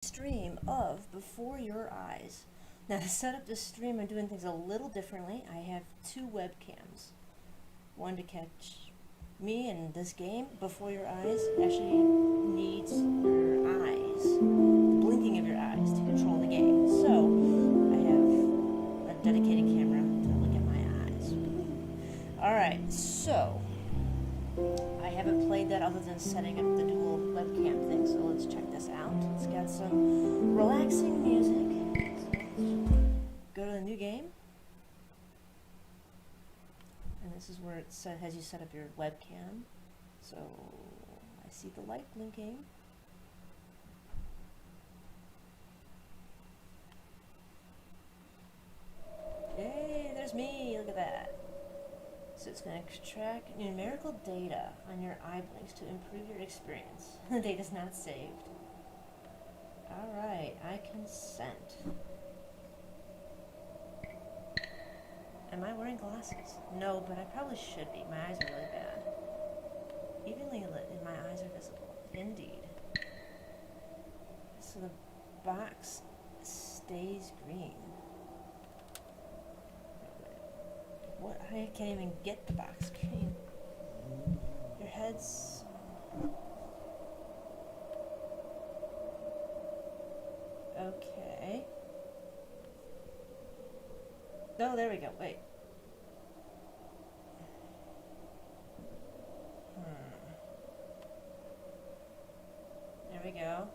Stream of Before Your Eyes. Now, to set up this stream, I'm doing things a little differently. I have two webcams. One to catch me and this game before your eyes. Actually needs your eyes, the blinking of your eyes to control the game. So, I have a dedicated camera to look at my eyes. Alright, so I haven't played that other than setting up the dual webcam thing, so let's check this out. It's got some relaxing music. So go to the new game. And this is where it has you set up your webcam. So I see the light blinking. Yay, there's me, look at that. So it's going to extract numerical data on your eye blinks to improve your experience. The data's not saved. Alright, I consent. Am I wearing glasses? No, but I probably should be. My eyes are really bad. Evenly lit and my eyes are visible. Indeed. So the box stays green. What? I can't even get the box screen. Your head's... Okay. Oh, there we go. Wait. There we go.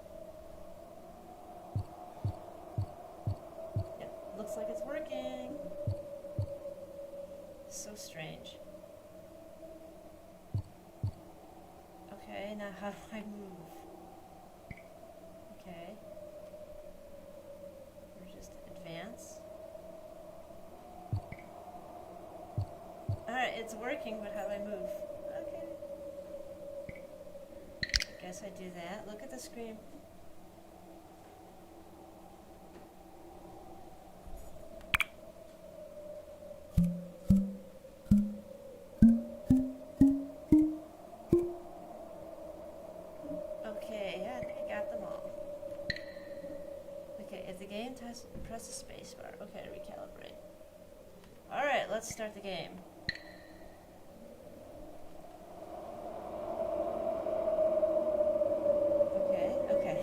Yep, looks like it's working. So strange. Okay, now how do I move? Okay. Or just advance. Alright, it's working, but how do I move? Okay. Guess I do that. Look at the screen. Press the space bar. Okay, recalibrate. Alright, let's start the game. Okay, okay.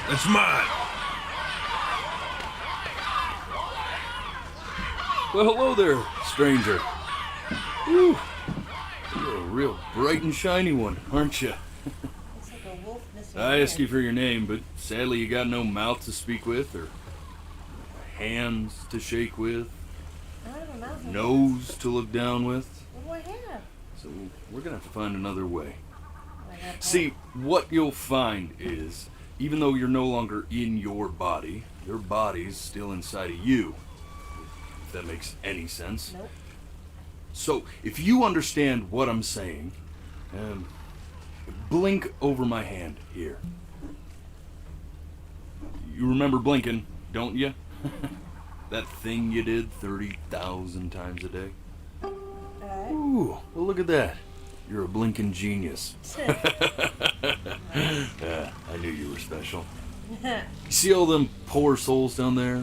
It's mine! Well, hello there, stranger. Whew. You're a real bright and shiny one, aren't you? Looks like a wolf missing I asked you for your name, but sadly you got no mouth to speak with, or hands to shake with, I don't have a mouth. nose to look down with. What do I have? So we're gonna have to find another way. I got See, what you'll find is, even though you're no longer in your body's still inside of you. If that makes any sense. Nope. So, if you understand what I'm saying, blink over my hand here. You remember blinking, don't you? That thing you did 30,000 times a day? Ooh, well, look at that. You're a blinking genius. I knew you were special. You see all them poor souls down there?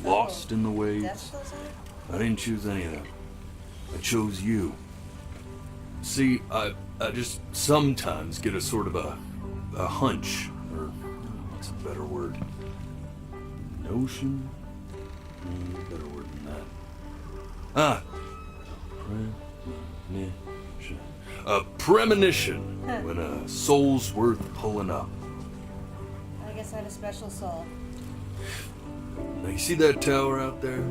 Lost in the waves? That's those are? I didn't choose any of them. I chose you. See, I just sometimes get a sort of a hunch, or what's a better word? Notion? Better word than that. Premonition. A premonition when a soul's worth pulling up. I guess I had a special soul. Now you see that tower out there?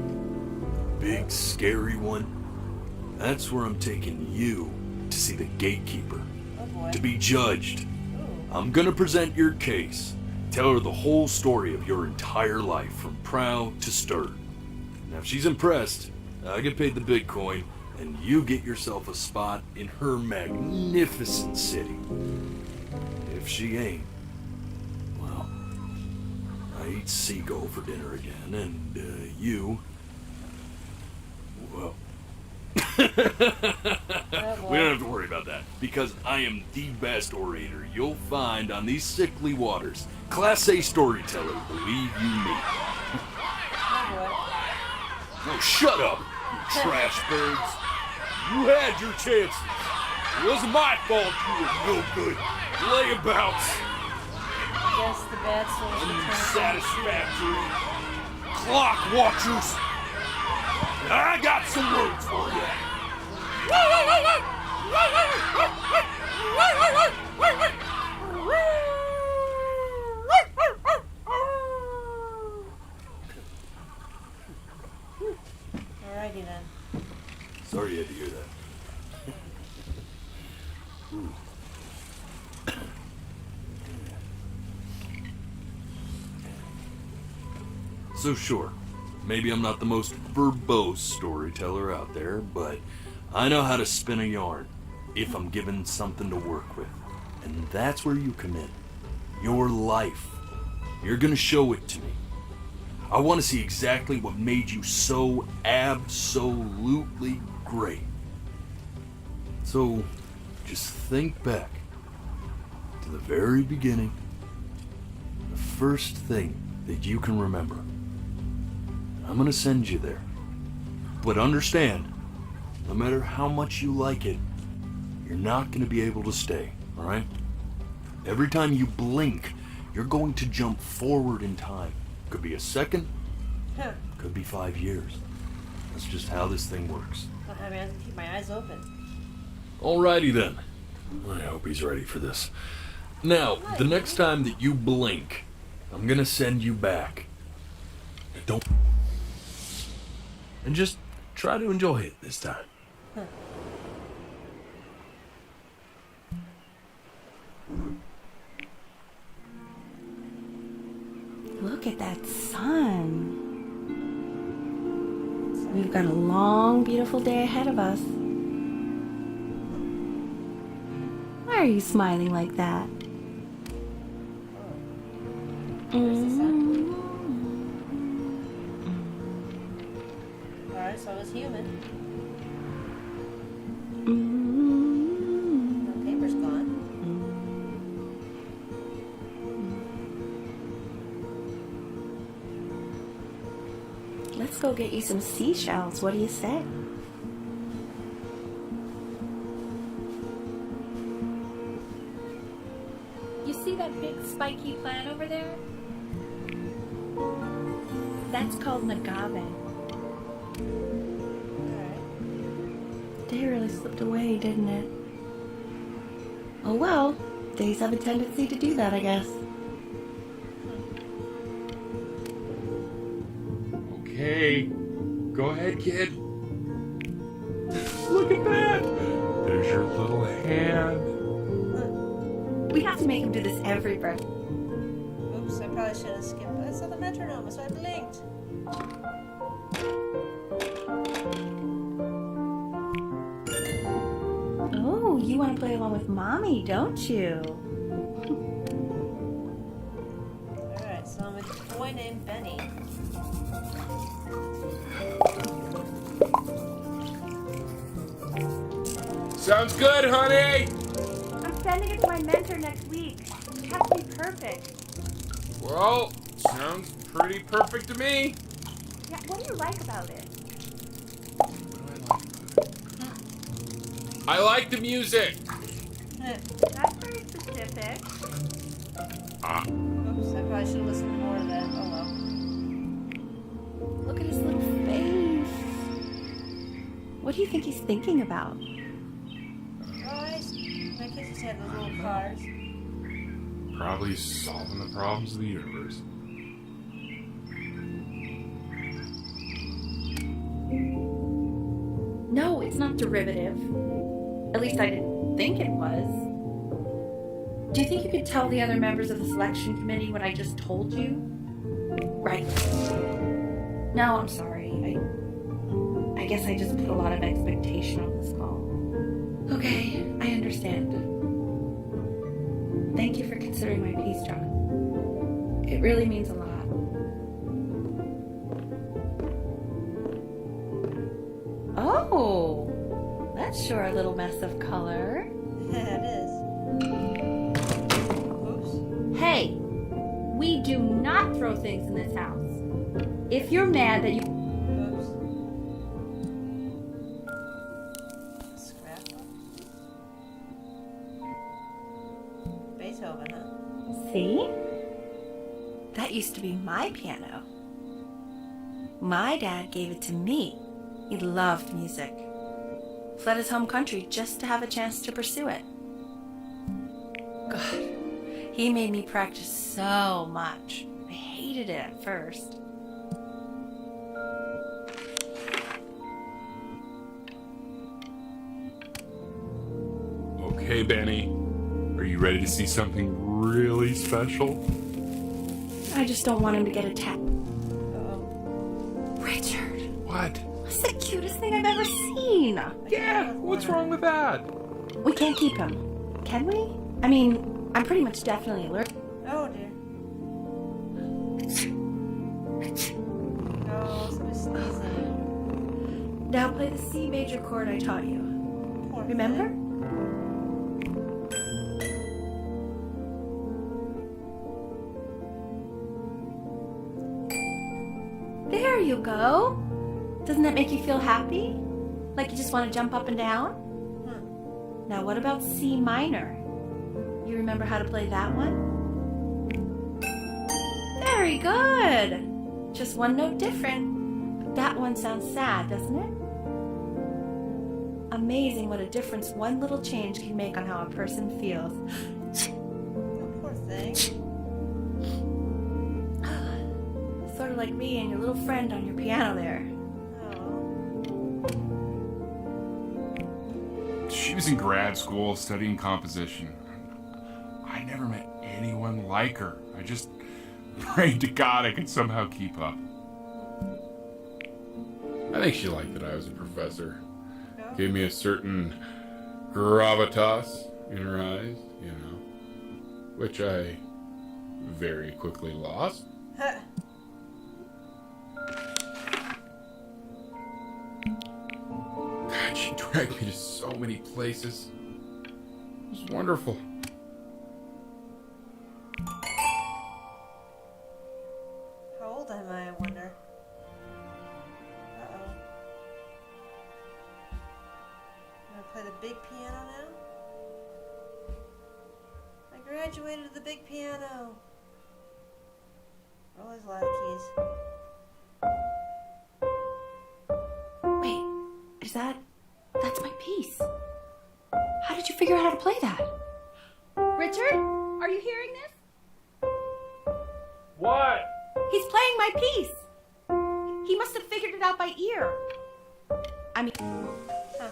Big, scary one? That's where I'm taking you to see the gatekeeper. Oh boy. To be judged. Ooh. I'm gonna present your case. Tell her the whole story of your entire life, from prow to stern. Now if she's impressed, I get paid the big coin, and you get yourself a spot in her magnificent city. If she ain't, well, I eat seagull for dinner again, and you, well, Oh boy. we don't have to worry about that, because I am the best orator you'll find on these sickly waters. Class A storyteller, believe you me. Oh Oh, shut up, you trash birds. You had your chances. It wasn't my fault you were no good. Layabouts, boy. I guess the bad souls should turn unsatisfactory clock watchers. I got some words for you. Alrighty then. Sorry you had to hear that. Ooh. So sure, maybe I'm not the most verbose storyteller out there, but I know how to spin a yarn if I'm given something to work with. And that's where you come in. Your life. You're gonna show it to me. I want to see exactly what made you so absolutely great. So, just think back to the very beginning, the first thing that you can remember. I'm gonna send you there. But understand, no matter how much you like it, you're not gonna be able to stay, alright? Every time you blink, you're going to jump forward in time. Could be a second, Huh. could be 5 years. That's just how this thing works. Well, I mean, I have to keep my eyes open. Alrighty then. I hope he's ready for this. Now, the next time that you blink, I'm gonna send you back. Don't. And just try to enjoy it this time. Look at that sun. We've got a long, beautiful day ahead of us. Why are you smiling like that? Where's the sun? Alright, so I was human. The paper's gone. Let's go get you some seashells. What do you say? You see that big spiky plant over there? That's called an agave. Alright. Day really slipped away, didn't it? Oh well, days have a tendency to do that, I guess. Okay, go ahead, kid. Look at that! There's your little hand. We have to make him do this every birthday. Oops, I probably should have skipped. I saw the metronome, so I blinked. Oh, you want to play along with Mommy, don't you? Alright, so I'm with a boy named Benny. Sounds good, honey! I'm sending it to my mentor next week. It has to be perfect. Well, sounds pretty perfect to me. Yeah, what do you like about it? I like the music. That's very specific. Oops, I probably should have listened more to that. Oh well. Look at his little face. What do you think he's thinking about? Oh, my kids just had those little cars. Probably solving the problems of the universe. No, it's not derivative. At least I didn't think it was. Do you think you could tell the other members of the selection committee what I just told you? Right. No, I'm sorry. I guess I just put a lot of expectation on this call. Okay, I understand. Thank you for considering my piece, John. It really means a lot. Oh, that's sure a little mess of color. Yeah, it is. Oops. Hey, we do not throw things in this house. If you're mad that you... Oops. Scrapbook. Beethoven, huh? See? That used to be my piano. My dad gave it to me. He loved music. Fled his home country just to have a chance to pursue it. God, he made me practice so much. I hated it at first. Okay, Benny. Are you ready to see something really special? I just don't want him to get attacked. Uh-oh. Richard, What? that's the cutest thing I've ever seen. Yeah, what's wrong with that? We can't keep him, can we? I mean, I'm pretty much definitely allergic. Oh dear. Oh, somebody's sneezing. Now play the C major chord I taught you. Poor Remember? thing. There you go. Doesn't that make you feel happy? Like you just want to jump up and down? Now what about C minor? You remember how to play that one? Very good. Just one note different. But that one sounds sad, doesn't it? Amazing what a difference one little change can make on how a person feels. Oh, poor thing. Sort of like me and your little friend on your piano there. Oh. She was in grad school studying composition. I never met anyone like her. I just prayed to God I could somehow keep up. I think she liked that I was a professor. Gave me a certain gravitas in her eyes, you know, which I very quickly lost. Huh. God, she dragged me to so many places. It was wonderful. How old am I wonder? Uh-oh. I'm gonna play the big piano now? I graduated with the big piano. Oh, there's a lot of keys. Wait, that's my piece. How did you figure out how to play that? Richard, are you hearing this? What? He's playing my piece. He must have figured it out by ear. I mean, Huh.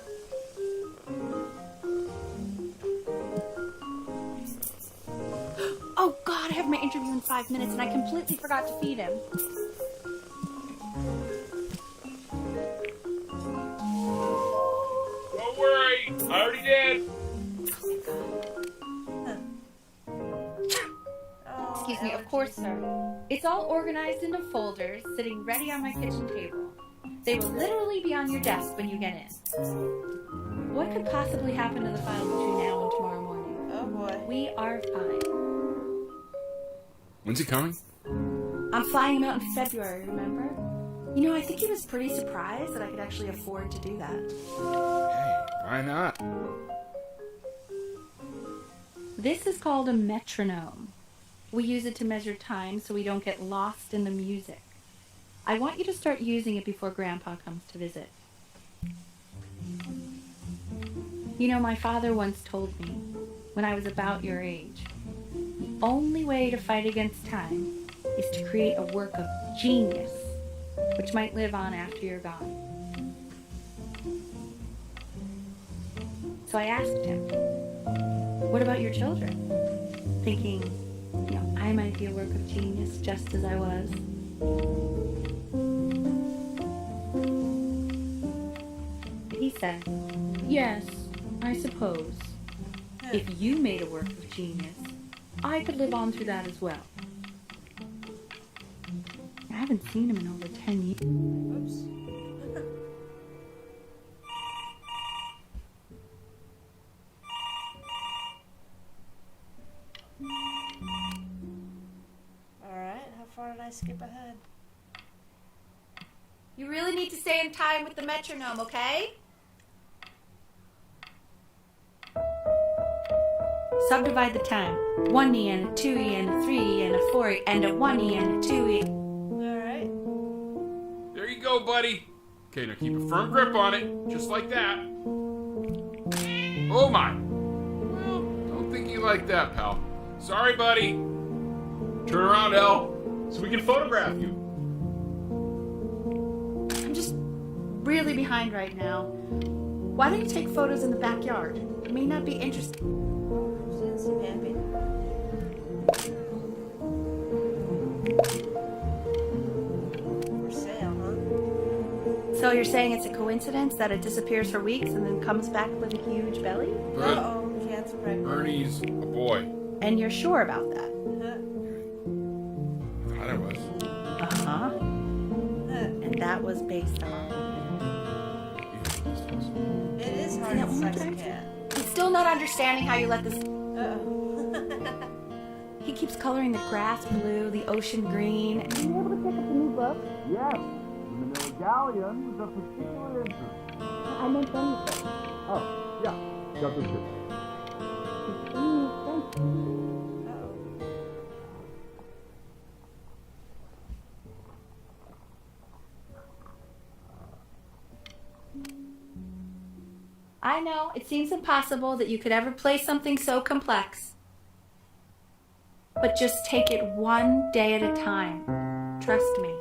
oh God, I have my interview in 5 minutes and I completely forgot to feed him. Don't worry, I already did. Oh, Excuse me, of allergies. course, sir. It's all organized into folders, sitting ready on my kitchen table. They will literally be on your desk when you get in. What could possibly happen to the file between now and tomorrow morning? Oh boy. We are fine. When's he coming? I'm flying him out in February, remember? You know, I think he was pretty surprised that I could actually afford to do that. Hey, why not? This is called a metronome. We use it to measure time so we don't get lost in the music. I want you to start using it before Grandpa comes to visit. You know, my father once told me, when I was about your age, the only way to fight against time is to create a work of genius, which might live on after you're gone. So I asked him, what about your children? Thinking, you know, I might be a work of genius just as I was. He said, yes, I suppose. If you made a work of genius, I could live on through that as well. I haven't seen him in over 10 years. Oops. Alright, how far did I skip ahead? You really need to stay in time with the metronome, okay? Subdivide the time. 1E and a 2E and a 3E and a 4E and a 1E and a 2E. Alright. There you go, buddy. Okay, now keep a firm grip on it, just like that. Oh my. Well, don't think you like that, pal. Sorry, buddy. Turn around, Elle, so we can photograph you. I'm just really behind right now. Why don't you take photos in the backyard? It may not be interesting. She didn't seem happy. For sale, huh? So you're saying it's a coincidence that it disappears for weeks and then comes back with a huge belly? But Uh-oh, cat's pregnant. Ernie's a boy. And you're sure about that? Huh. Thought I was. Uh-huh. Huh. And that was based on... It is hard that to one more sex a time? cat. I'm still not understanding how you let this... Uh-oh. He keeps coloring the grass blue, the ocean green. Are you able to pick up a new book? Yes, the Manila Galleon was of particular interest. I meant anything. Oh, yeah, chapter 2. Uh-oh. I know, it seems impossible that you could ever play something so complex. But just take it one day at a time. Trust me.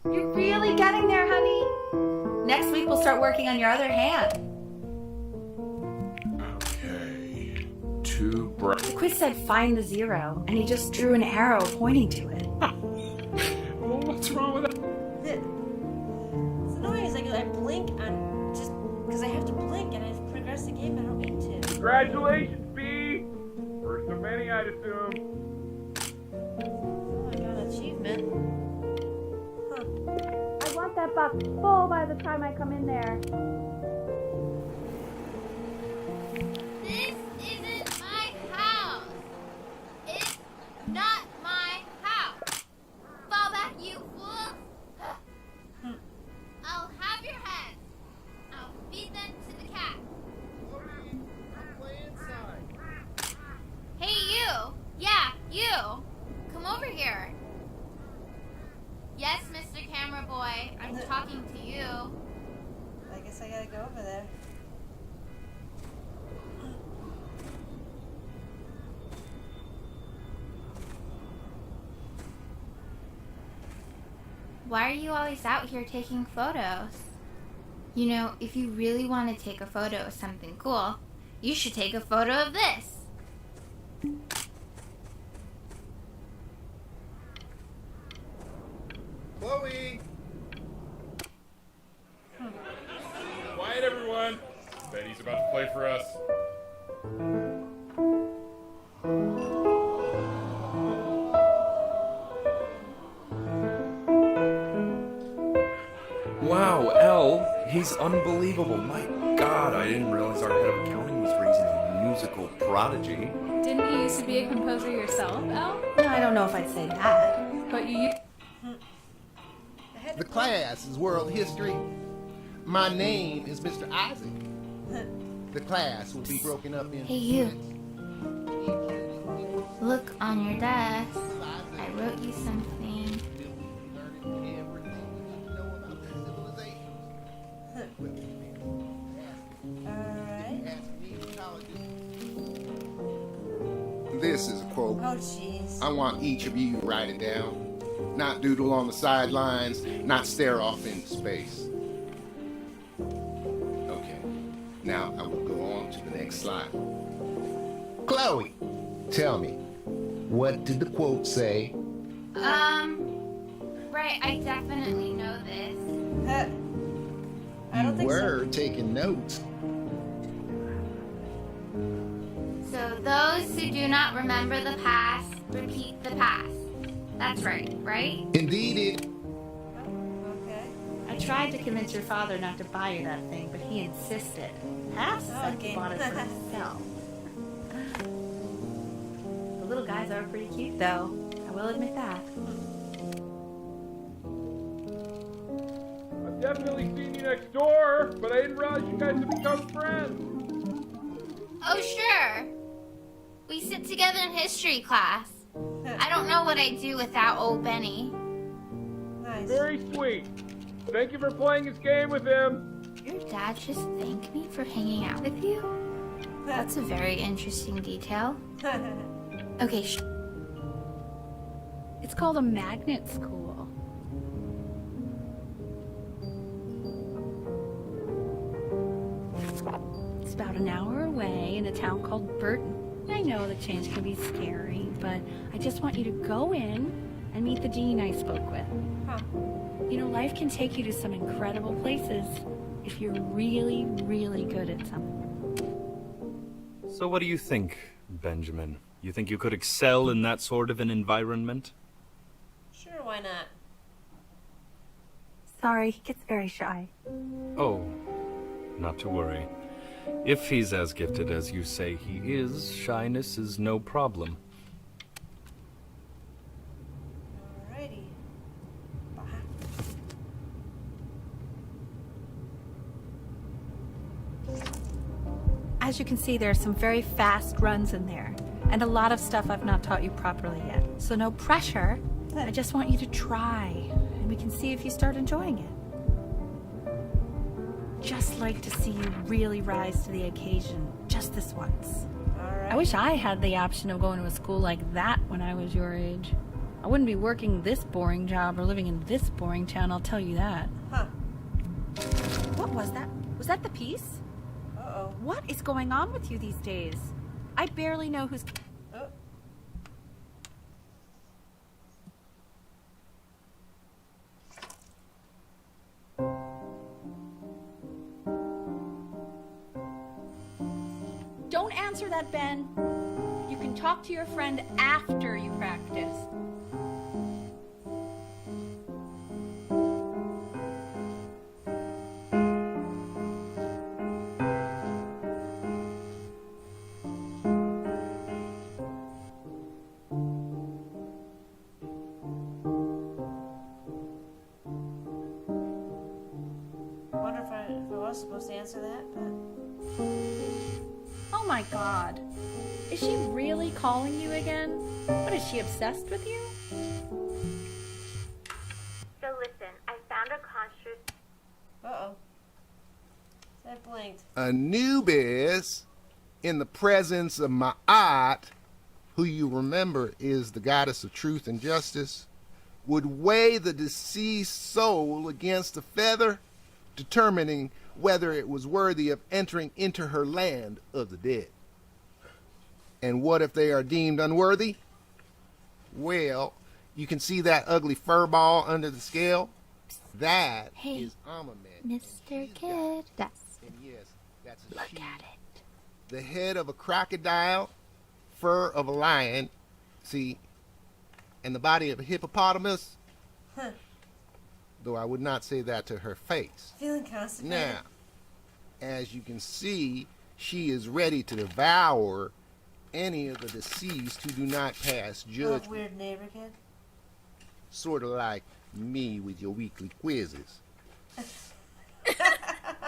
You're really getting there, honey. Next week we'll start working on your other hand. Okay. Too bright. The quiz said find the zero, and he just drew an arrow pointing to it. Well, what's wrong with that? It's annoying. It's like I blink on just because I have to blink and I've progressed the game. I don't mean to. Congratulations, B! First of many, I'd assume. Oh, I got an achievement. Huh. I want that box full by the time I come in there. This isn't my house. It's not my house. Fall back, you fools. I'll have your heads. I'll feed them to the cat. Hey, you. Yeah, you. Come over here. Yes, Mr. Camera Boy. I'm talking to you. I guess I gotta go over there. Why are you always out here taking photos? You know, if you really want to take a photo of something cool, you should take a photo of this. Chloe! Quiet, everyone. Betty's about to play for us. He's unbelievable. My God, I didn't realize our head of accounting was raising a musical prodigy. Didn't you used to be a composer yourself, Al? I don't know if I'd say that. But you The class is world history. My name is Mr. Isaac. The class will be broken up in... Hey, you. Look on your desk. I wrote you something. This is a quote. Oh, jeez. I want each of you to write it down. Not doodle on the sidelines, not stare off into space. Okay, now I will go on to the next slide. Chloe, tell me, what did the quote say? Right, I definitely know this. I don't think We're taking notes. So those who do not remember the past, repeat the past. That's right, right? Indeed it. Okay. I tried to convince your father not to buy you that thing, but he insisted. Half said he Okay. bought it for himself. The little guys are pretty cute, though. I will admit that. I've definitely seen you next door, but I didn't realize you guys had become friends. Oh, sure. We sit together in history class. I don't know what I'd do without old Benny. Nice. Very sweet. Thank you for playing this game with him. Your dad just thanked me for hanging out with you? That's a very interesting detail. Okay, It's called a magnet school. It's about an hour away in a town called Burton. I know the change can be scary, but I just want you to go in and meet the dean I spoke with. Huh. You know, life can take you to some incredible places if you're really, really good at something. So what do you think, Benjamin? You think you could excel in that sort of an environment? Sure, why not? Sorry, he gets very shy. Oh, not to worry. If he's as gifted as you say he is, shyness is no problem. Alrighty. As you can see, there are some very fast runs in there, and a lot of stuff I've not taught you properly yet. So no pressure. I just want you to try, and we can see if you start enjoying it. Just like to see you really rise to the occasion, just this once. I wish I had the option of going to a school like that when I was your age. I wouldn't be working this boring job or living in this boring town, I'll tell you that. Huh. What was that? Was that the piece? Uh-oh. What is going on with you these days? I barely know who's... Oh. Don't answer that, Ben. You can talk to your friend after you practice. I wonder if I was supposed to answer that, but... Oh my god. Is she really calling you again? What, is she obsessed with you? So listen, I found a construct. Uh-oh. I blinked. Anubis, in the presence of Ma'at, who you remember is the goddess of truth and justice, would weigh the deceased soul against a feather, determining whether it was worthy of entering into her land of the dead. And what if they are deemed unworthy? Well, you can see that ugly fur ball under the scale? That Hey, is Amamet. Mr. Kid. That's... And yes, that's a Look she. at it. The head of a crocodile, fur of a lion, see, and the body of a hippopotamus. though I would not say that to her face. Feeling constipated? Now, as you can see, she is ready to devour any of the deceased who do not pass Oh, judgment. weird neighbor kid. Sort of like me with your weekly quizzes.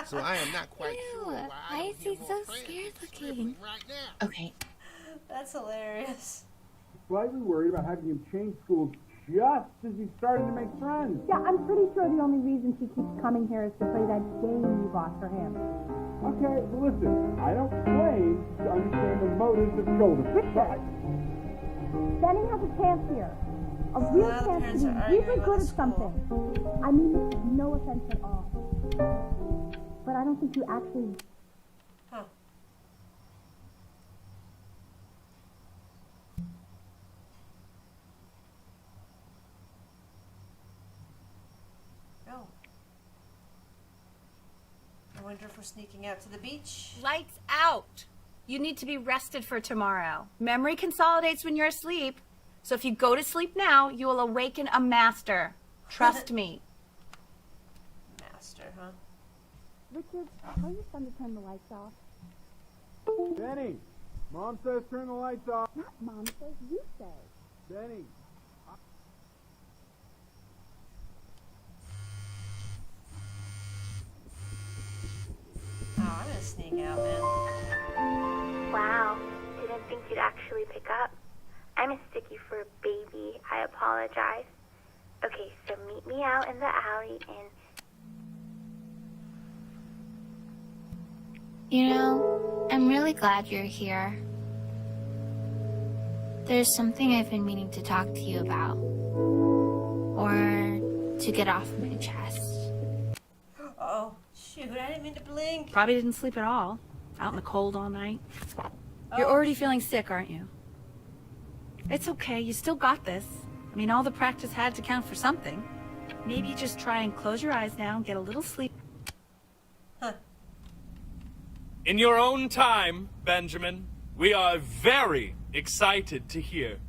So I am not quite sure why I Why don't is hear he more so friends scared looking? sniffling right now. Okay. That's hilarious. Slightly worried about having him change schools just as he started to make friends. Yeah, I'm pretty sure the only reason she keeps coming here is to play that game you bought for him. Okay, well listen, I don't claim to understand the motives of children. But Benny has a chance here. A real lot of chance parents to are be arguing really about good the at something. I mean, no offense at all. But I don't think you actually... Huh. Oh. I wonder if we're sneaking out to the beach. Lights out. You need to be rested for tomorrow. Memory consolidates when you're asleep. So if you go to sleep now, you will awaken a master. Trust me. Master, huh? Richard, tell your son to turn the lights off. Benny, Mom says turn the lights off. Not Mom says, you say. Benny. Oh, I'm gonna sneak out, man. Wow, didn't think you'd actually pick up. I'm a sticky for a baby. I apologize. Okay, so meet me out in the alley and... You know, I'm really glad you're here. There's something I've been meaning to talk to you about. Or to get off my chest. Oh, shoot, I didn't mean to blink. Probably didn't sleep at all. Out in the cold all night. You're Oh. already feeling sick, aren't you? It's okay. You still got this. I mean, all the practice had to count for something. Maybe you just try and close your eyes now and get a little sleep. In your own time, Benjamin, we are very excited to hear.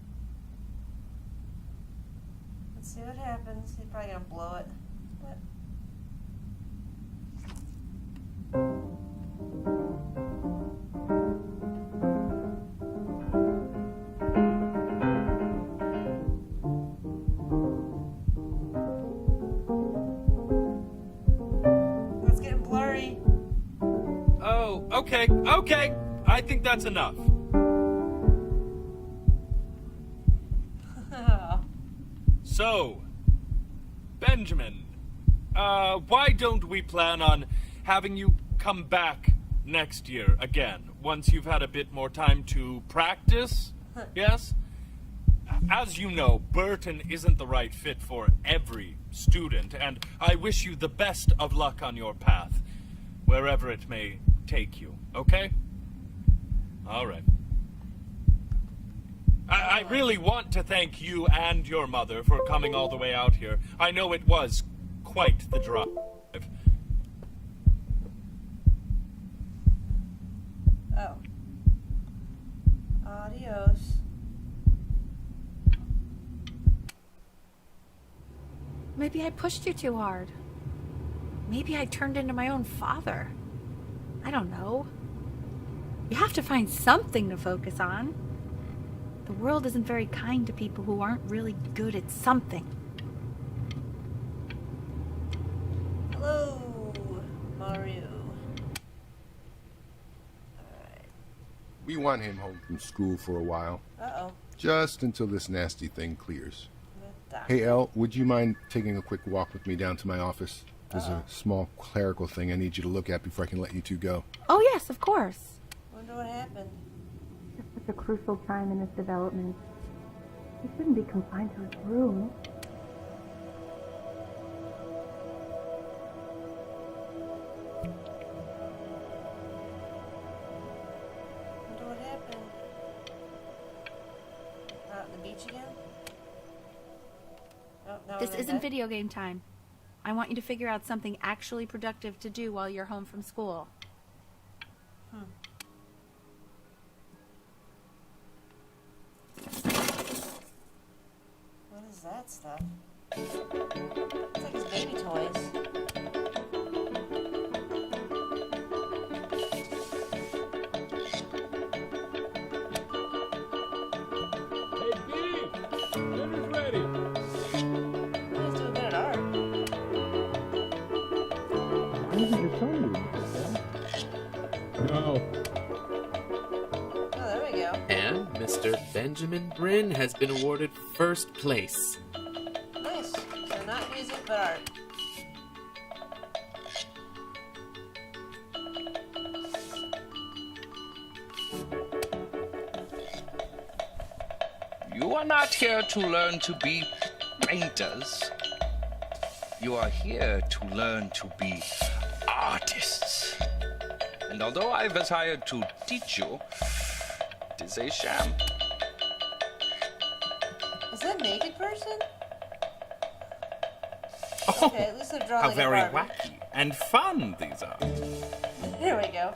Let's see what happens. He's probably gonna blow it. But... It's getting blurry. Oh, okay, okay. I think that's enough. So, Benjamin, why don't we plan on having you come back next year again, once you've had a bit more time to practice? Yes? As you know, Burton isn't the right fit for every student, and I wish you the best of luck on your path, wherever it may take you, okay? All right. I really want to thank you and your mother for coming all the way out here. I know it was quite the drive. Oh. Adios. Maybe I pushed you too hard. Maybe I turned into my own father. I don't know. You have to find something to focus on. The world isn't very kind to people who aren't really good at something. Hello, Mario. Alright. We want him home from school for a while. Uh-oh. Just until this nasty thing clears. The Hey, Elle, would you mind taking a quick walk with me down to my office? There's a small clerical thing I need you to look at before I can let you two go. Oh, yes, of course. Wonder what happened. It's such a crucial time in his development. He shouldn't be confined to his room. Wonder what happened. Out on the beach again? Oh, now This we're in isn't bed? video game time. I want you to figure out something actually productive to do while you're home from school. What is that stuff? It's like his baby toys. Hey, B! Dinner's ready! He's doing good at art. Isn't your son No. Oh, there we go. And Mr. Benjamin Bryn has been awarded first place. Nice. So not music, but art. You are not here to learn to be painters. You are here to learn to be artists. And although I was hired to teach you, it is a sham. Is that a naked person? Oh, Okay, at least they're drawn how like very a Barbie. wacky and fun these are. There we go.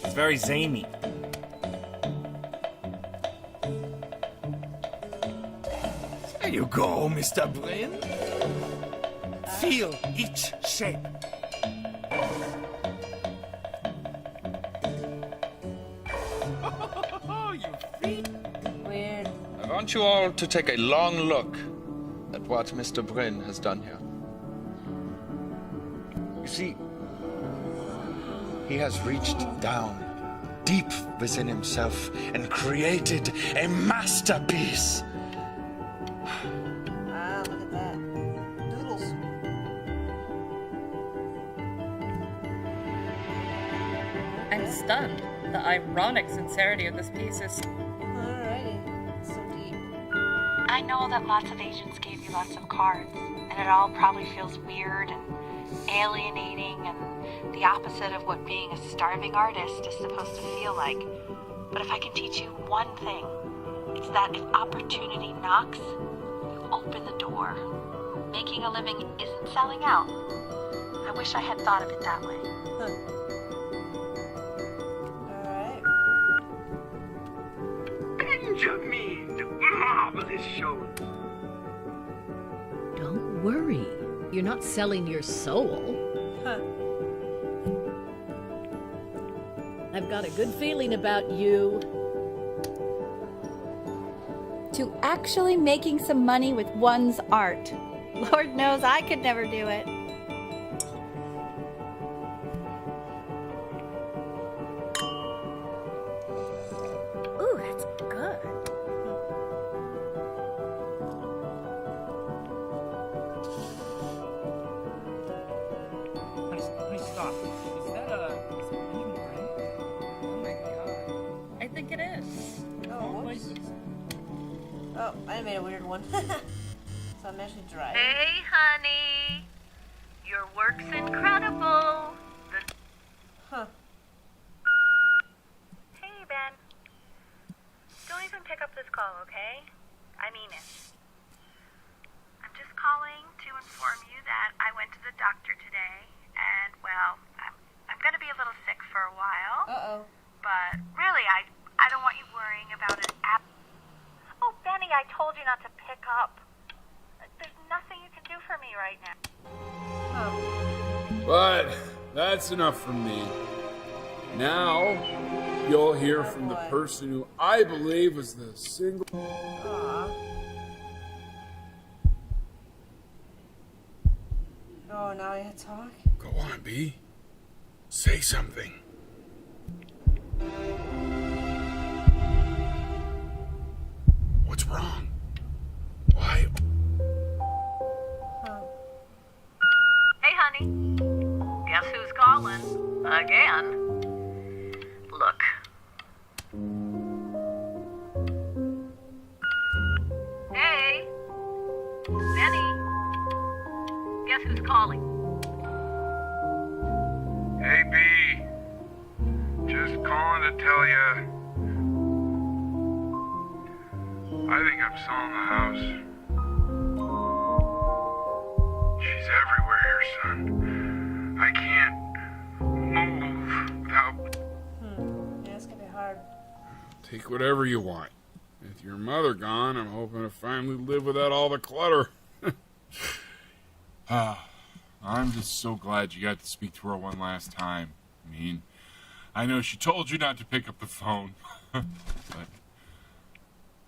It's very zany. There you go, Mr. Bryn. Feel each shape. Weird. I want you all to take a long look at what Mr. Bryn has done here. You see, he has reached down deep within himself and created a masterpiece. Ah, look at that. Doodles. I'm stunned. The ironic sincerity of this piece is... Alrighty. So deep. I know that lots of agents gave you lots of cards, and it all probably feels weird and alienating and the opposite of what being a starving artist is supposed to feel like. But if I can teach you one thing, it's that if opportunity knocks, you open the door. Making a living isn't selling out. I wish I had thought of it that way. Alright. Benjamin, marvelous show. Don't worry. You're not selling your soul. Huh. I've got a good feeling about you. To actually making some money with one's art. Lord knows I could never do it. Ooh, that's good. Nice stop. Is that Benjamin Bryn? Oh my god. I think it is. Oh, whoops. Oh, I made a weird one. So I'm actually driving. Hey, honey. Your work's incredible. Huh. Hey, Ben. Don't even pick up this call, okay? I mean it. I'm just calling to inform you that I went to the doctor today, and, well, I'm going to be a little sick for a while. Uh-oh. But really, I don't want you worrying about it. Oh, Benny, I told you not to pick up. There's nothing you can do for me right now. But that's enough from me. Now, you'll hear from the person who I believe was the single... Aww. Oh, now I gotta talk? Go on, B. Say something. What's wrong? Why? Hey, honey. Guess who's calling? Again. Look. Hey. Benny. Guess who's calling? Hey, B. Just calling to tell you. I think I'm selling the house. She's everywhere here, son. I can't move without... Yeah, it's gonna be hard. Take whatever you want. With your mother gone, I'm hoping to finally live without all the clutter. I'm just so glad you got to speak to her one last time. I mean, I know she told you not to pick up the phone, but,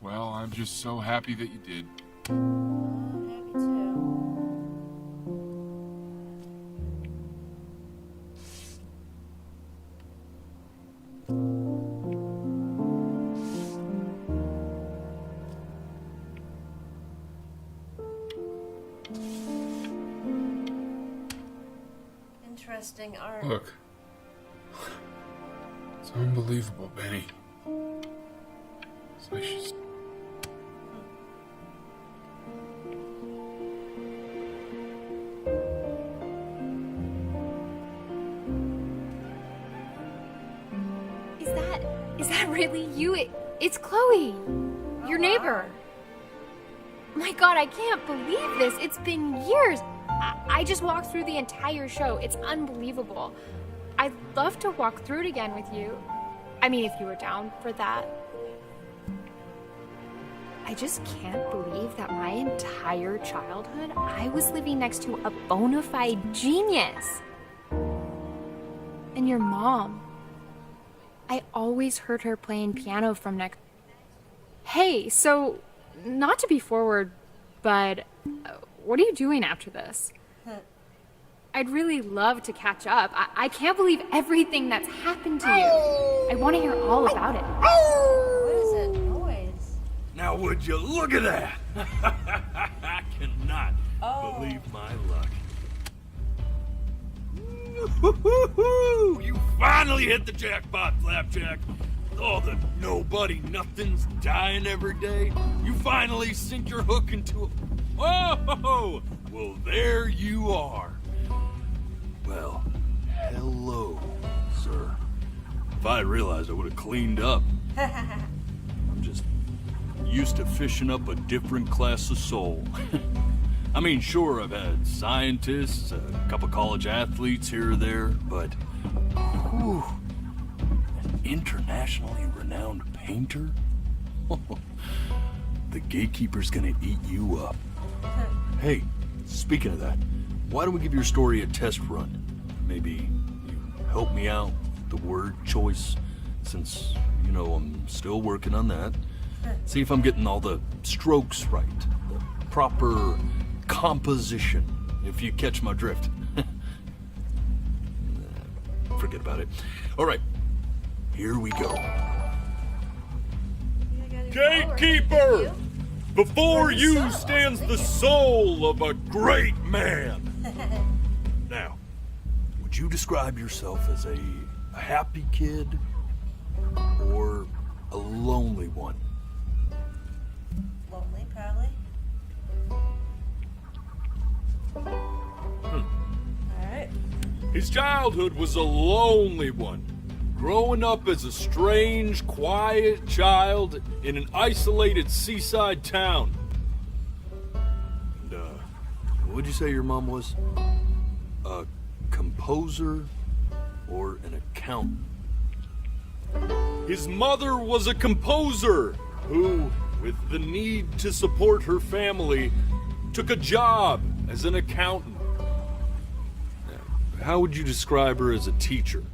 well, I'm just so happy that you did. Happy too. Interesting art. Look. It's unbelievable, Benny. It's like she's... Is that really you? It's Chloe, your neighbor. My God, I can't believe this. It's been years. I just walked through the entire show. It's unbelievable. I'd love to walk through it again with you. I mean, if you were down for that. I just can't believe that my entire childhood, I was living next to a bona fide genius. And your mom. I always heard her playing piano from next... Hey, so, not to be forward, but what are you doing after this? I'd really love to catch up. I can't believe everything that's happened to you. I want to hear all about it. What is that noise? Now would you look at that? I cannot believe my luck. Woo-hoo-hoo-hoo! You finally hit the jackpot, Flapjack. All the nobody nothings dying every day. You finally sink your hook into a... Oh! Well, there you are. Well, hello, sir. If I had realized, I would have cleaned up. I'm just used to fishing up a different class of soul. I mean, sure, I've had scientists, a couple college athletes here or there, but whew, an internationally renowned painter? The gatekeeper's gonna eat you up. Hey, speaking of that, why don't we give your story a test run? Maybe you help me out with the word choice, since, you know, I'm still working on that. See if I'm getting all the strokes right, the proper composition, if you catch my drift. Forget about it. All right, here we go. Gatekeeper! Before you stands the soul of a great man. Now, would you describe yourself as a happy kid or a lonely one? Lonely, probably. Alright. His childhood was a lonely one. Growing up as a strange, quiet child in an isolated seaside town. And, what'd you say your mom was? A composer or an accountant? His mother was a composer who, with the need to support her family, took a job as an accountant. How would you describe her as a teacher?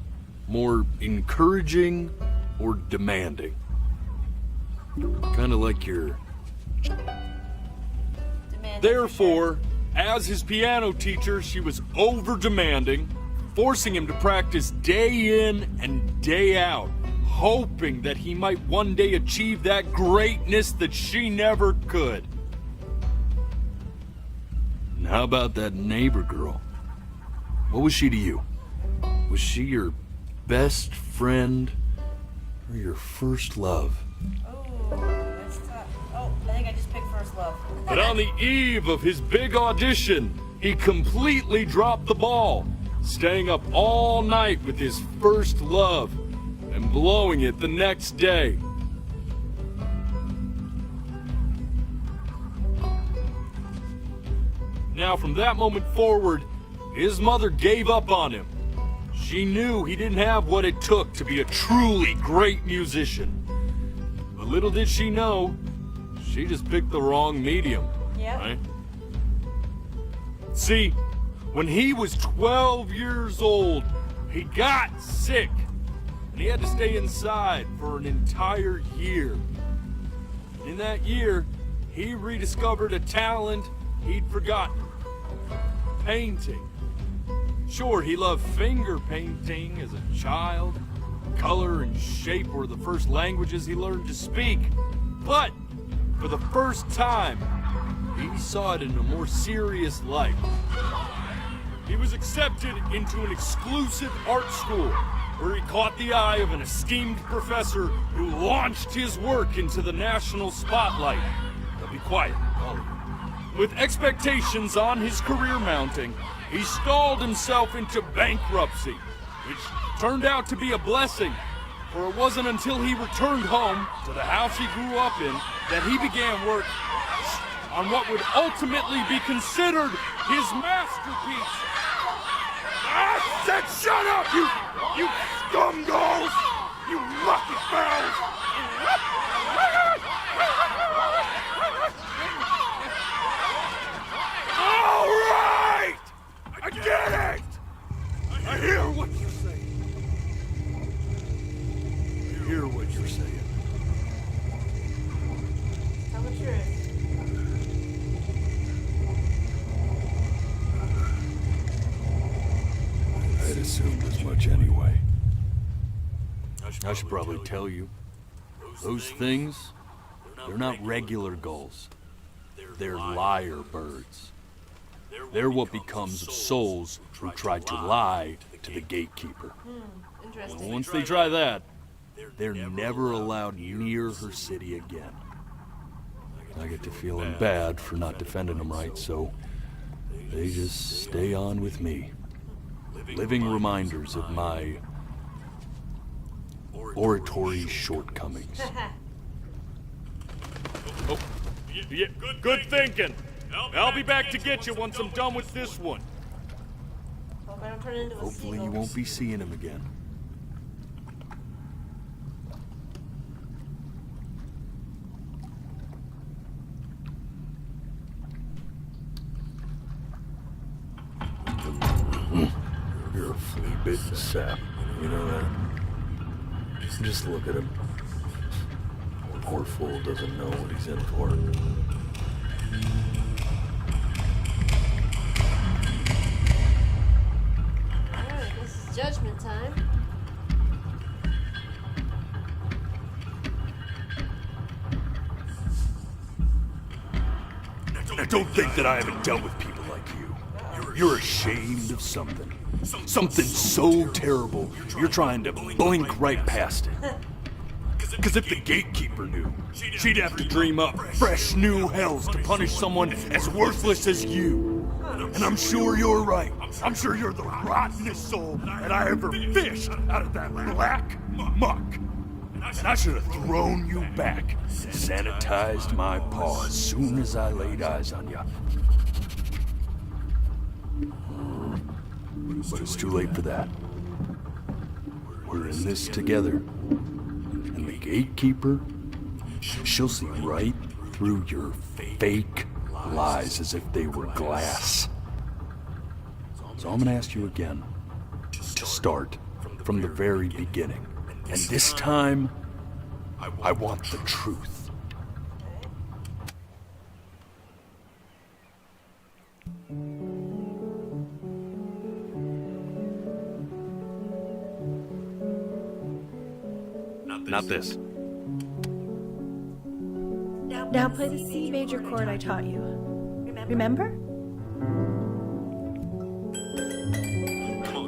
More encouraging or demanding? Kind of like your... Therefore, as his piano teacher, she was over-demanding, forcing him to practice day in and day out, hoping that he might one day achieve that greatness that she never could. And how about that neighbor girl? What was she to you? Was she your best friend or your first love? Oh, that's tough. Oh, I think I just picked first love. But on the eve of his big audition, he completely dropped the ball, staying up all night with his first love and blowing it the next day. Now, from that moment forward, his mother gave up on him. She knew he didn't have what it took to be a truly great musician. But little did she know, she just picked the wrong medium. Yep. Right? See, when he was 12 years old, he got sick. And he had to stay inside for an entire year. In that year, he rediscovered a talent he'd forgotten. Painting. Sure, he loved finger painting as a child. Color and shape were the first languages he learned to speak. But, for the first time, he saw it in a more serious light. He was accepted into an exclusive art school where he caught the eye of an esteemed professor who launched his work into the national spotlight. Now be quiet, all of you. With expectations on his career mounting, he stalled himself into bankruptcy, which turned out to be a blessing, for it wasn't until he returned home to the house he grew up in that he began work on what would ultimately be considered his masterpiece. I said shut up, you scumballs! You lucky fowls! All right! I get it! I hear what you're saying. I hear what you're saying. Tell the truth. I'd assumed as much anyway. I should probably tell you, those things, they're not regular gulls. They're lyre birds. They're what becomes of souls who tried to lie to the gatekeeper. Interesting. Once they try that, they're never allowed near her city again. I get to feeling bad for not defending them right, so they just stay on with me. Living reminders of my oratory shortcomings. Oh, yeah, good thinking. I'll be back to get you once I'm done with this one. Hope I don't turn into a Hopefully you seagull. won't be seeing him again. You're a flea-bitten sap. You know that? Just look at him. Poor fool doesn't know what he's in for. Alright, this is judgment time. Now don't think that I haven't dealt with people like you. You're ashamed of something. Something so terrible, you're trying to blink right past it. Because if the gatekeeper knew, she'd have to dream up fresh new hells to punish someone as worthless as you. And I'm sure you're right. I'm sure you're the rottenest soul that I ever fished out of that black muck. And I should have thrown you back, sanitized my paw as soon as I laid eyes on you. But it's too late for that. We're in this together. And the gatekeeper, she'll see right through your fake lies as if they were glass. So I'm gonna ask you again to start from the very beginning. And this time, I want the truth. Not this. Now play the C major chord I taught you. Remember?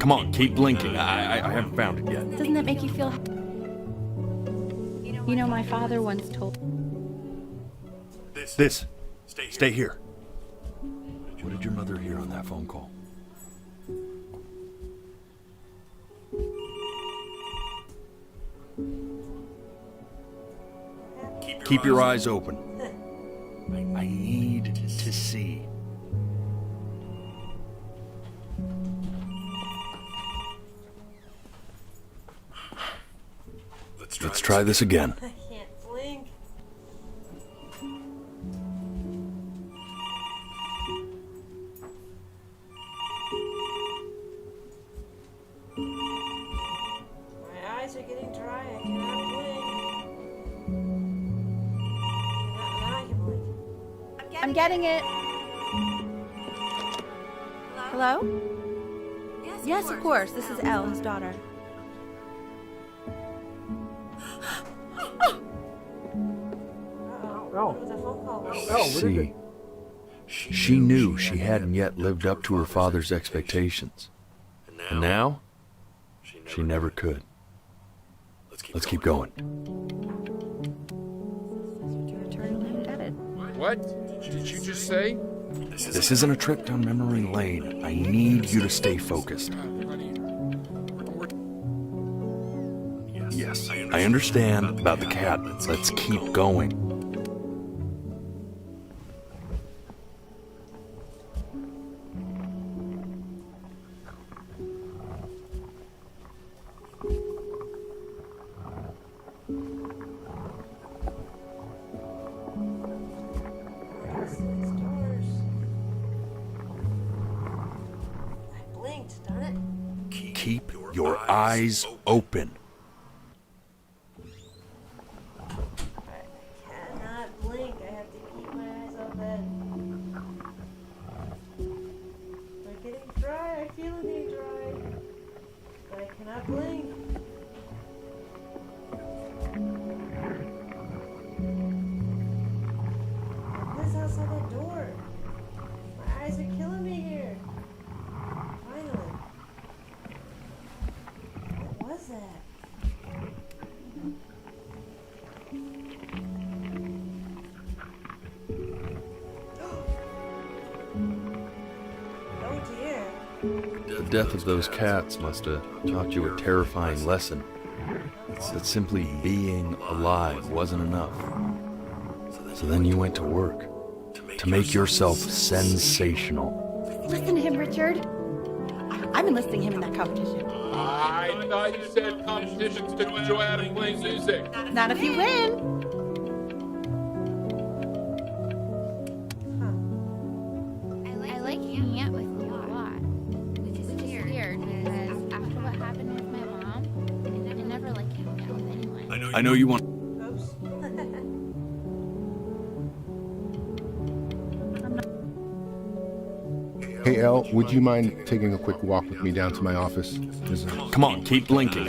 Come on, keep blinking. I haven't found it yet. Doesn't that make you feel... You know, my father once told... This. Stay here. What did your mother hear on that phone call? Keep your eyes open. I need to see. Let's try this again. I can't blink. I'm getting it. Hello? Yes, of course. This is Elle, his daughter. See, she knew she hadn't yet lived up to her father's expectations. And now, she never could. Let's keep going. What did you just say? This isn't a trip down memory lane. I need you to stay focused. Yes, I understand about the cat. Let's keep going. Keep your eyes open. Cannot blink. I have to keep my eyes open. They're getting dry. I feel it being dry. But I cannot blink. What is outside that door? My eyes are killing me here. Finally. What was that? Oh dear. The death of those cats must have taught you a terrifying lesson. That simply being alive wasn't enough. So then you went to work to make yourself sensational. Listen to him, Richard. I'm enlisting him in that competition. I thought you said competitions took the joy out of playing music. Not if you win. I like hanging out with you a lot, which is weird because after what happened with my mom, I never like hanging out with anyone. I know you want. Hey, Elle, would you mind taking a quick walk with me down to my office? Come on, keep blinking.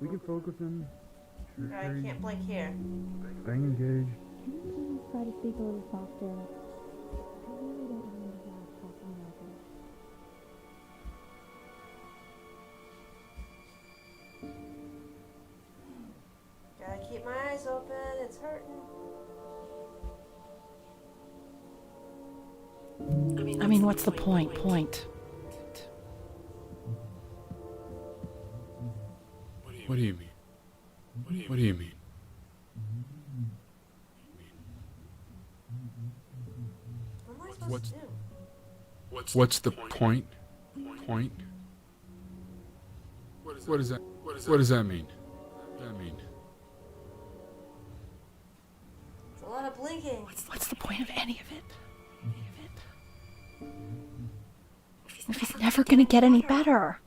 We can focus in. I can't blink here. Staying engaged. Try to speak a little softer. Gotta keep my eyes open. It's hurting. I mean, what's the point? What do you mean? What do you mean? What am I supposed to do? What's the point? Point? What does that? What does that mean? It's a lot of blinking. What's the point of any of it? If he's never gonna get any better.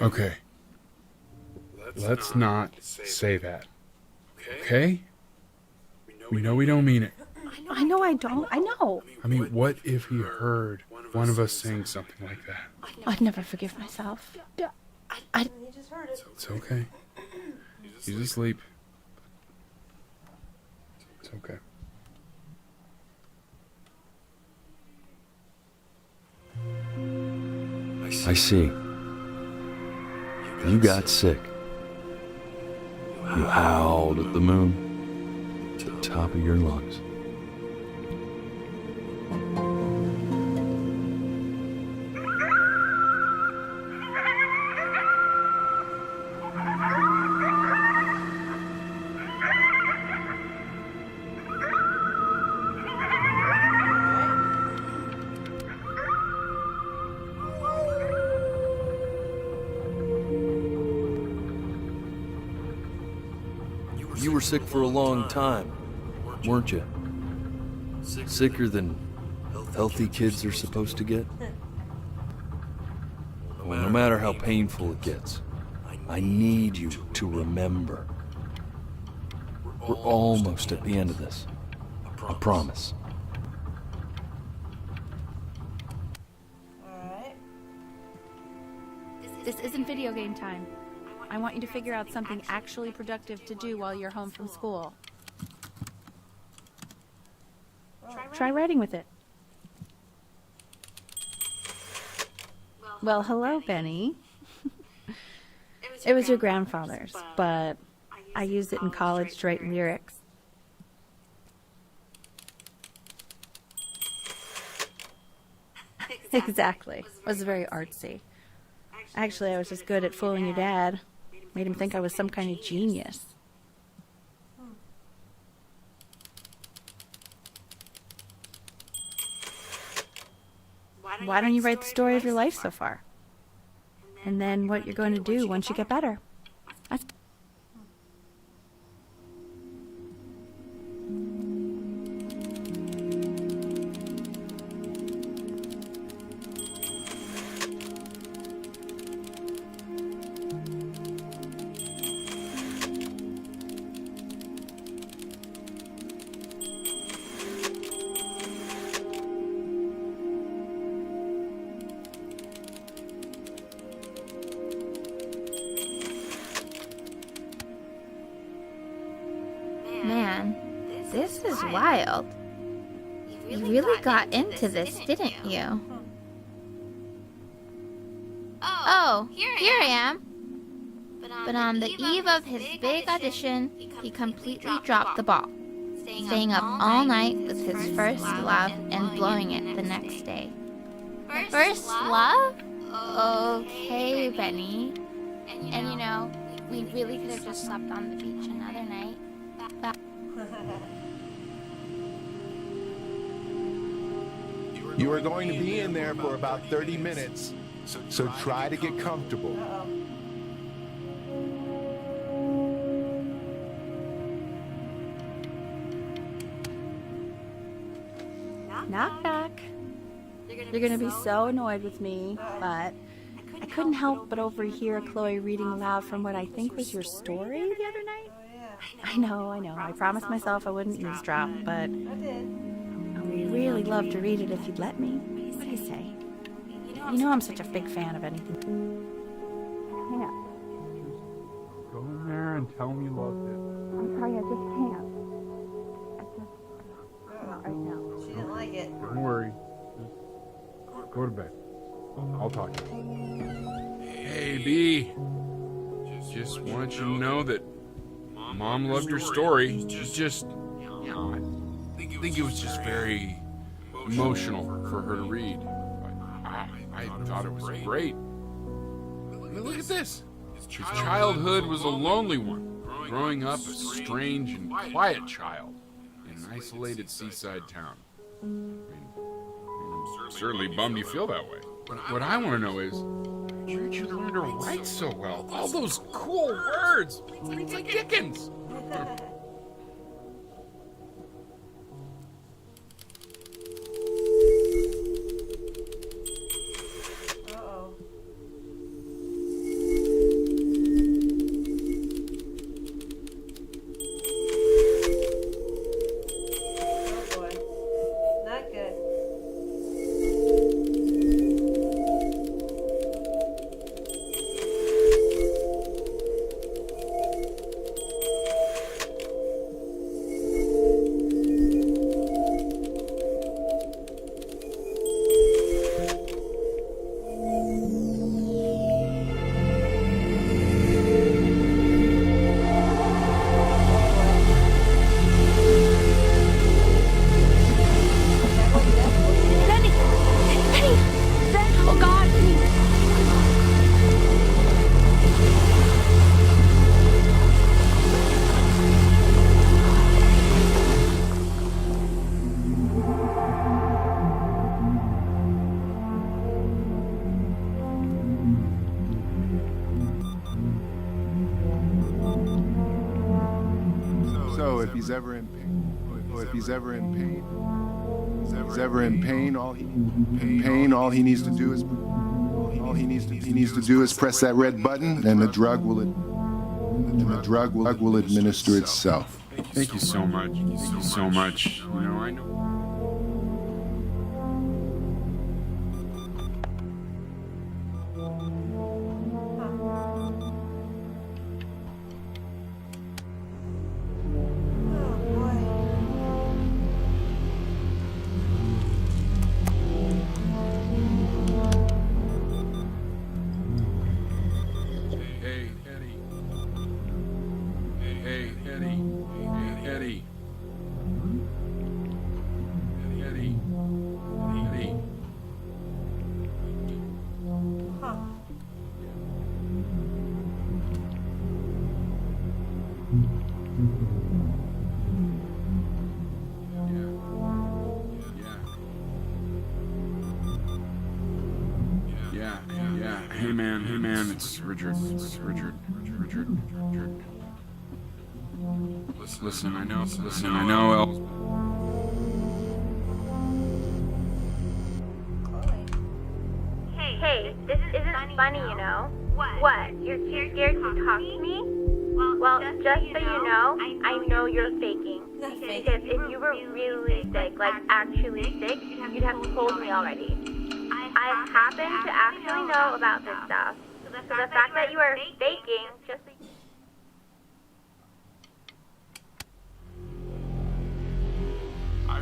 Okay. Let's not say that. Okay? We know we don't mean it. I know I don't. I know. I mean, what if he heard one of us saying something like that? I'd never forgive myself. You just heard it. It's okay. He's asleep. It's okay. I see. You got sick. You howled at the moon to the top of your lungs. You were sick for a long time, weren't you? Sicker than healthy kids are supposed to get? Well, no matter how painful it gets, I need you to remember. We're almost at the end of this. I promise. Alright. This isn't video game time. I want you to figure out something actually productive to do while you're home from school. Try writing with it. Well, hello, Benny. It was your grandfather's, but I used it in college to write lyrics. Exactly. It was very artsy. Actually, I was just good at fooling your dad. Made him think I was some kind of genius. Why don't you write the story of your life so far? And then what you're going to do once you get better. That's Man, this is wild. You really got into this, didn't you? Oh, here I am. But on the eve of his big audition, he completely dropped the ball, staying up all night with his first love and blowing it the next day. First love? Okay, Benny. And you know, we really could have just slept on the beach another night. You are going to be in there for about 30 minutes, so try to get comfortable. knock knock. You're gonna be so annoyed with me, but I couldn't help but overhear Chloe reading aloud from what I think was your story the other night. I know. I promised myself I wouldn't eavesdrop, but I would really love to read it if you'd let me. What do you say? You know I'm such a big fan of anything. I can't. Go in there and tell him you loved it. I'm sorry, I just can't. Not right now. She didn't like it. Don't worry. Just go to bed. I'll talk to you. Hey, B. Just want you to know that Mom loved your story. Just, you know, I think it was just very emotional for her to read. I thought it was great. I mean, look at this. His childhood was a lonely one, growing up a strange and quiet child in an isolated seaside town. I mean, I'm certainly bummed you feel that way. What I want to know is, where'd you learn to write so well? All those cool words! It's like Dickens! So if he's ever in pain, all he needs to do is press that red button, and the drug will administer itself. Thank you so much. Thank you so much. You know, I know. Hey, Eddie. Hey, Eddie. Hey, Eddie. Eddie. Eddie. Huh. Yeah. Hey man, it's Richard. Richard. Listen, I know. Hey, this isn't funny, you know. What? You're too scared to talk to me? Well, just so you know, I know you're faking. Because if you were really sick, like actually sick, you'd have told me already. I happen to actually know about this stuff. So the fact that you are faking, just so you...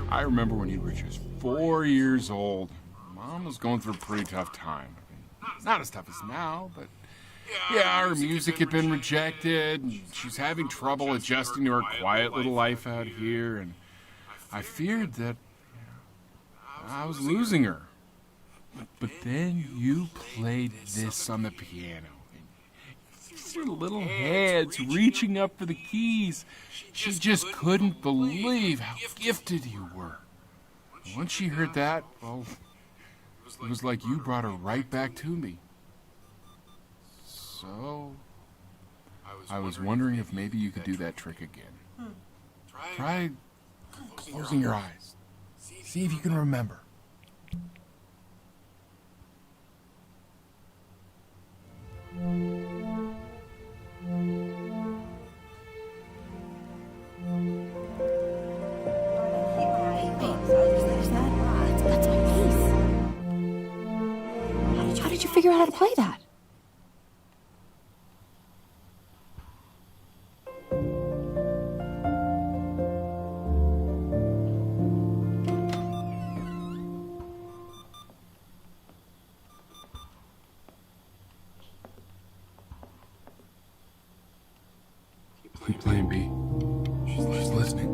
I remember when you were just 4 years old. Mom was going through a pretty tough time. I mean, not as tough as now, but yeah, her music had been rejected, and she's having trouble adjusting to her quiet little life out here, and I feared that I was losing her. But then you played this on the piano. And your little hands reaching up for the keys. She just couldn't believe how gifted you were. Once she heard that, well, it was like you brought her right back to me. So, I was wondering if maybe you could do that trick again. Try closing your eyes. See if you can remember. That's my piece. How did you figure out how to play that? Keep playing, B. She's listening.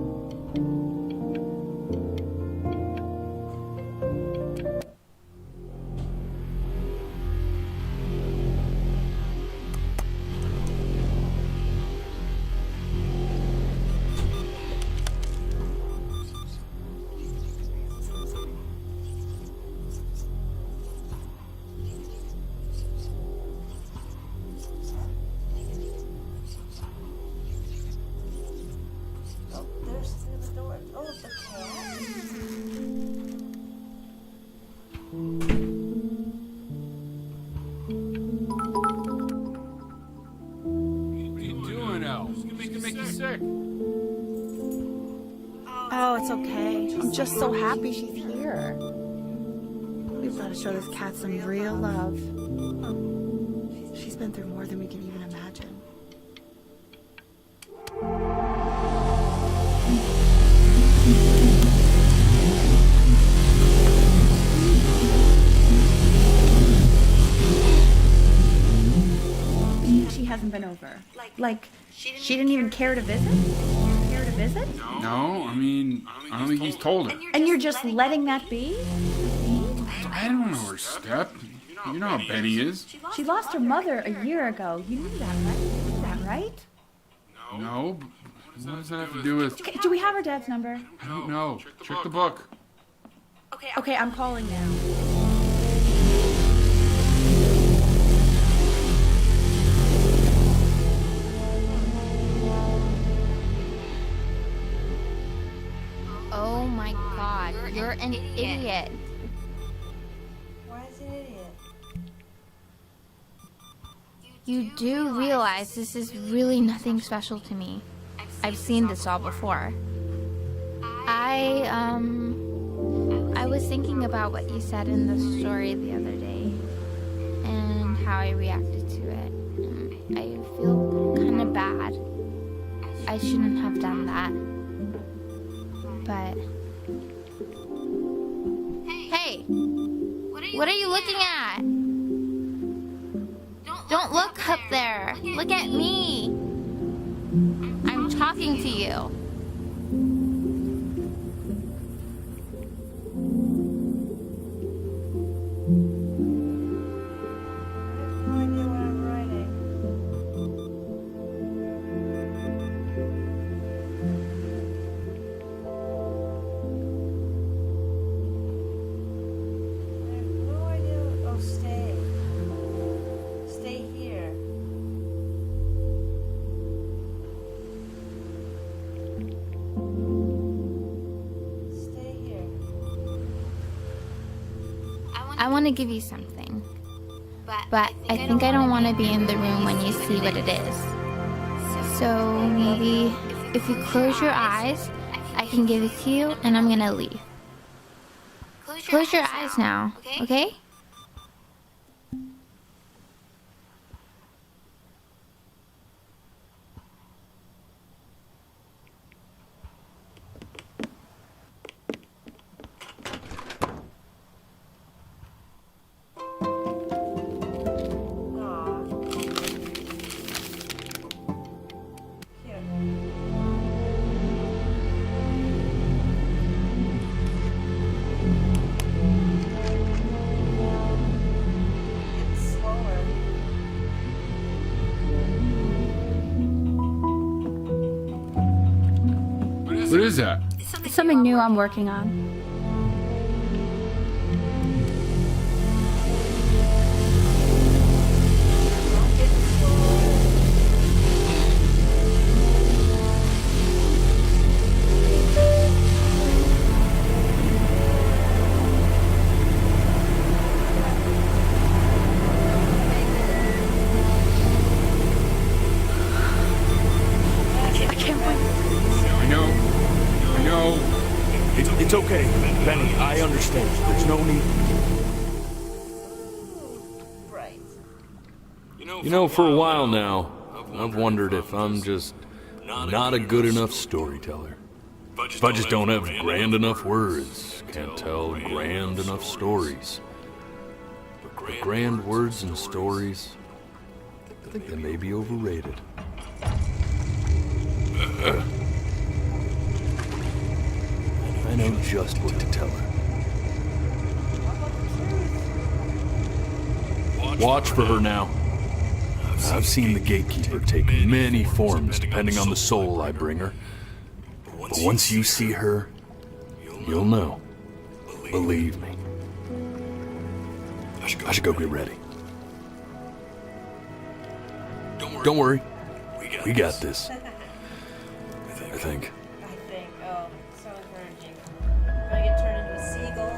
Oh, there's the door. Oh, the cat. What are you doing, Elle? It's gonna make you sick. Oh, it's okay. I'm just so happy she's here. We've got to show this cat some real love. She's been through more than we can even imagine. She hasn't been over. Like, she didn't even care to visit? No, I don't think he's told her. And you're just letting that be? I don't know her step. You know how Benny is. She lost her mother a year ago. You knew that, right? No, but what does that have to do with... Do we have her dad's number? I don't know. Check the book. Okay, I'm calling now. Oh my god, you're an idiot. Why is he an idiot? You do realize this is really nothing special to me. I've seen this all before. I was thinking about what you said in the story the other day and how I reacted to it. I feel kind of bad. I shouldn't have done that. But hey, what are you looking at? Don't look up there. Look at me. I'm talking to you. I want to give you something, but I think I don't want to be in the room when you see what it is. So maybe if you close your eyes, I can give it to you and I'm gonna leave. Close your eyes now, okay? What is that? It's something new I'm working on. It's okay, Benny. I understand. There's no need. You know, for a while now, I've wondered if I'm just not a good enough storyteller. If I just don't have grand enough words, can't tell grand enough stories. But grand words and stories, I think they may be overrated. I know just what to tell her. Watch for her now. I've seen the gatekeeper take many forms depending on the soul I bring her. But once you see her, you'll know. Believe me. I should go get ready. Don't worry. We got this. I think. Oh, so encouraging. If I get turned into a seagull.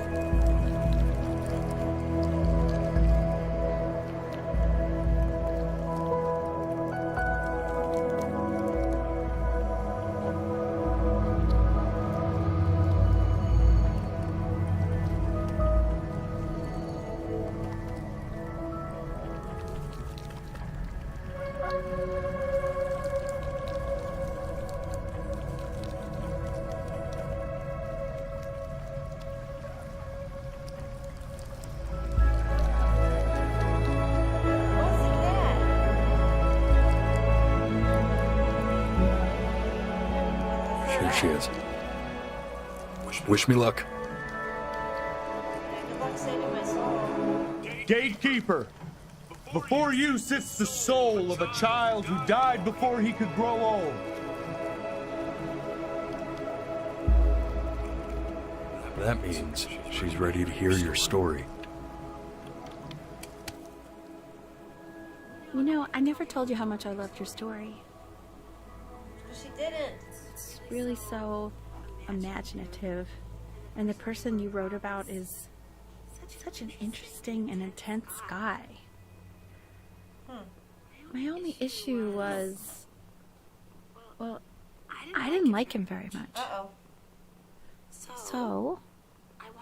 Here she is. Wish me luck. Gatekeeper, before you sits the soul of a child who died before he could grow old. That means she's ready to hear your story. You know, I never told you how much I loved your story. She didn't. It's really so imaginative. And the person you wrote about is such an interesting and intense guy. My only issue was, well, I didn't like him very much. Uh-oh. So,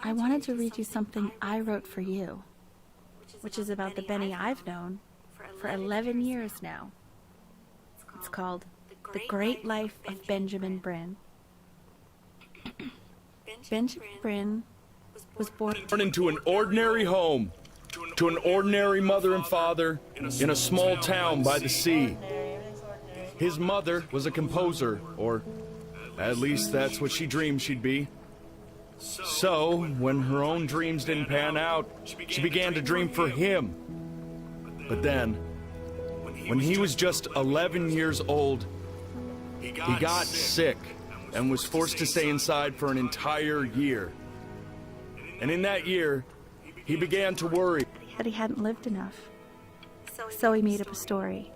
I wanted to read you something I wrote for you, which is about the Benny I've known for 11 years now. It's called The Great Life of Benjamin Bryn. Benjamin Bryn was born into an ordinary home, to an ordinary mother and father in a small town by the sea. His mother was a composer, or at least that's what she dreamed she'd be. So, when her own dreams didn't pan out, she began to dream for him. But then, when he was just 11 years old, he got sick and was forced to stay inside for an entire year. And in that year, he began to worry that he hadn't lived enough. So he made up a story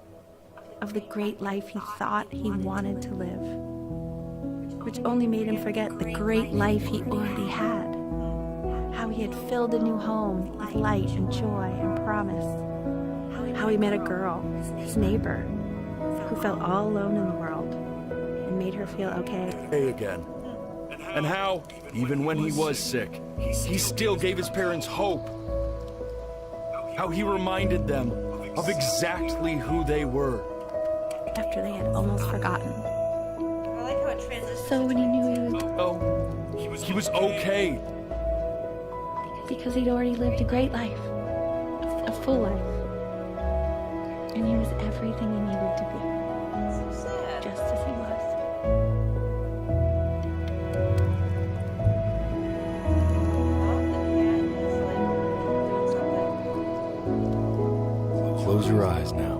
of the great life he thought he wanted to live, which only made him forget the great life he already had. How he had filled a new home with light and joy and promise. How he met a girl, his neighbor, who felt all alone in the world and made her feel okay again. And how, even when he was sick, he still gave his parents hope. How he reminded them of exactly who they were. After they had almost forgotten. I like how it transitions. So when he knew He was okay. Because he'd already lived a great life, a full life. And he was everything he needed to be. So sad. Just as he was. Close your eyes now.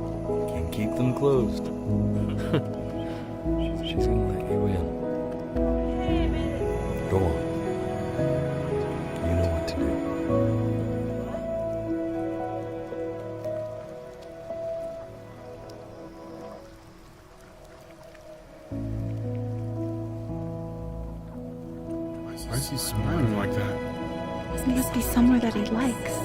And keep them closed. She's gonna let you in. Go on. You know what to do. Why is he smiling like that? This must be somewhere that he likes.